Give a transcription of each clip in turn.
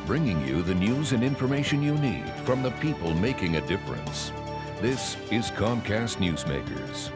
bringing you the news and information you need from the people making a difference. This is Comcast Newsmakers.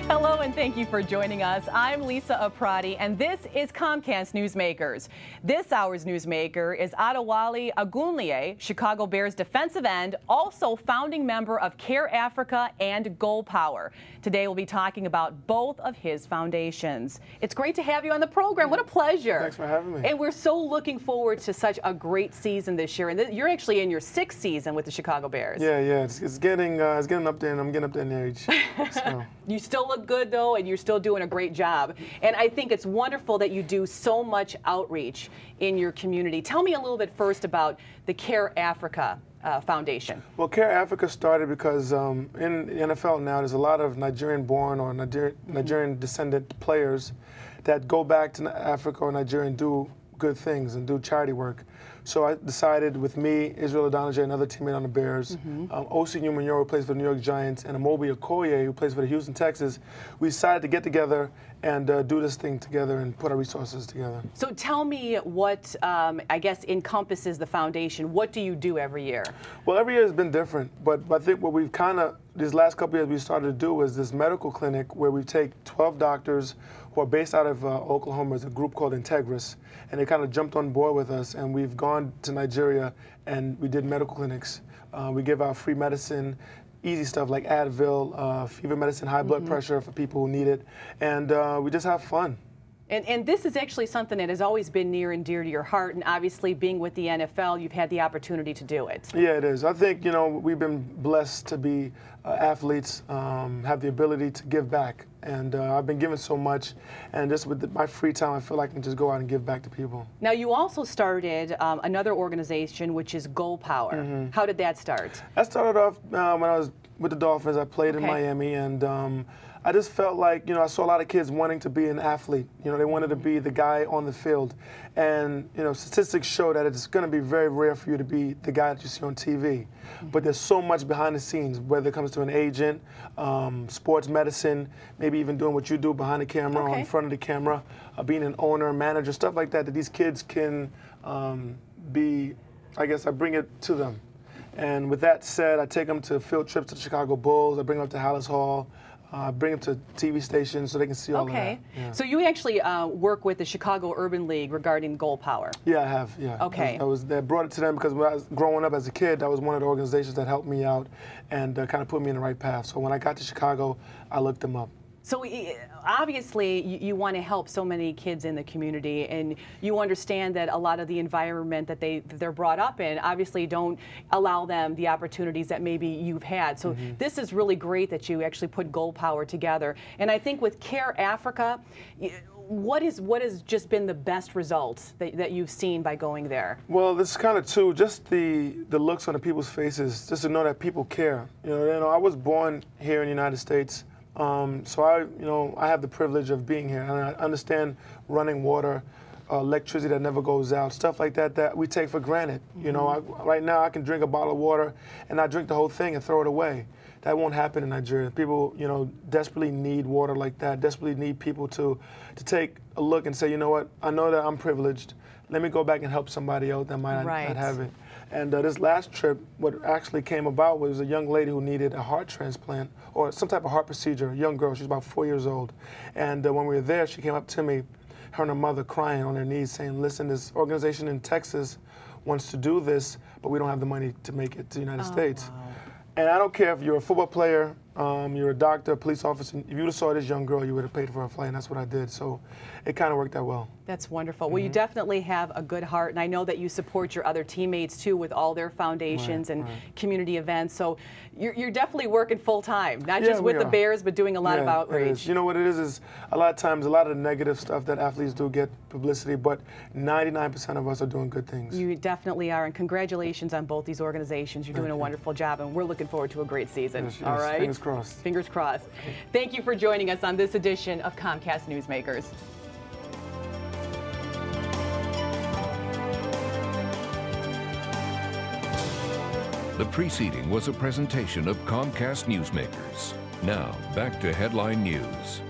Hello and thank you for joining us. I'm Lisa Aprati and this is Comcast Newsmakers. This hour's newsmaker is Adewale Ogunleye, Chicago Bears defensive end, also founding member of Care Africa and Goal Power. Today we'll be talking about both of his foundations. It's great to have you on the program. What a pleasure. Thanks for having me. And we're so looking forward to such a great season this year. And you're actually in your 6th season with the Chicago Bears. Yeah. It's getting up there, and I'm getting up there in age. So. You still look good though, and you're still doing a great job. And I think it's wonderful that you do so much outreach in your community. Tell me a little bit first about the Care Africa Foundation. Well, Care Africa started because in the NFL now there's a lot of Nigerian-born or Nigerian-descendant players that go back to Africa or Nigeria and do good things and do charity work. So I decided with me, Israel Adonijah, another teammate on the Bears, Osi Umenyiora, who plays for the New York Giants, and Amobi Okoye, who plays for the Houston Texans, we decided to get together and do this thing together and put our resources together. So tell me what, I guess, encompasses the foundation. What do you do every year? Well, every year has been different, but I think what we've these last couple of years we started to do is this medical clinic where we take 12 doctors who are based out of Oklahoma. There's a group called Integris, and they kind of jumped on board with us, and we've gone to Nigeria and we did medical clinics. We give out free medicine, easy stuff like Advil, fever medicine, high blood pressure for people who need it, and we just have fun. And this is actually something that has always been near and dear to your heart, and obviously being with the NFL, you've had the opportunity to do it. Yeah, it is. I think, we've been blessed to be athletes, have the ability to give back. And I've been given so much, and just with my free time, I feel like I can just go out and give back to people. Now, you also started another organization, which is Goal Power. How did that start? That started off when I was with the Dolphins. I played in Miami, and I just felt like, I saw a lot of kids wanting to be an athlete. They wanted to be the guy on the field. And, statistics show that it's going to be very rare for you to be the guy that you see on TV. But there's so much behind the scenes, whether it comes to an agent, sports medicine, maybe even doing what you do behind the camera or in front of the camera, being an owner, manager, stuff like that these kids can be, I guess I bring it to them. And with that said, I take them to field trips to the Chicago Bulls. I bring them up to Hallis Hall. Bring them to TV stations so they can see all of that. Yeah. So you actually work with the Chicago Urban League regarding Goal Power? Yeah, I have, yeah. Okay. I brought it to them because when I was growing up as a kid, that was one of the organizations that helped me out and kind of put me in the right path. So when I got to Chicago, I looked them up. So obviously you want to help so many kids in the community, and you understand that a lot of the environment that they're brought up in obviously don't allow them the opportunities that maybe you've had. So this is really great that you actually put Goal Power together. And I think with Care Africa, what has just been the best results that you've seen by going there? Well, this is kind of too, just the looks on the people's faces, just to know that people care. I was born here in the United States. So I have the privilege of being here, and I understand running water, electricity that never goes out, stuff like that we take for granted. Right now I can drink a bottle of water and I drink the whole thing and throw it away. That won't happen in Nigeria. People, desperately need water like that, desperately need people to take a look and say, you know what, I know that I'm privileged. Let me go back and help somebody else that might not have it. And this last trip, what actually came about was a young lady who needed a heart transplant or some type of heart procedure, a young girl. She was about 4 years old. And when we were there, she came up to me, her and her mother crying on their knees saying, listen, this organization in Texas wants to do this, but we don't have the money to make it to the United States. Wow. And I don't care if you're a football player, you're a doctor, a police officer. If you would have saw this young girl, you would have paid for her flight, and that's what I did. So it kind of worked out well. That's wonderful. Well, you definitely have a good heart, and I know that you support your other teammates, too, with all their foundations and community events. So you're definitely working full-time, not just with the Bears, but doing a lot of outreach. You know what it is a lot of times, a lot of the negative stuff that athletes do get publicity, but 99% of us are doing good things. You definitely are, and congratulations on both these organizations. You're doing a wonderful job, and we're looking forward to a great season. Yes, all right? Fingers crossed. Fingers crossed. Thank you for joining us on this edition of Comcast Newsmakers. The preceding was a presentation of Comcast Newsmakers. Now, back to headline news.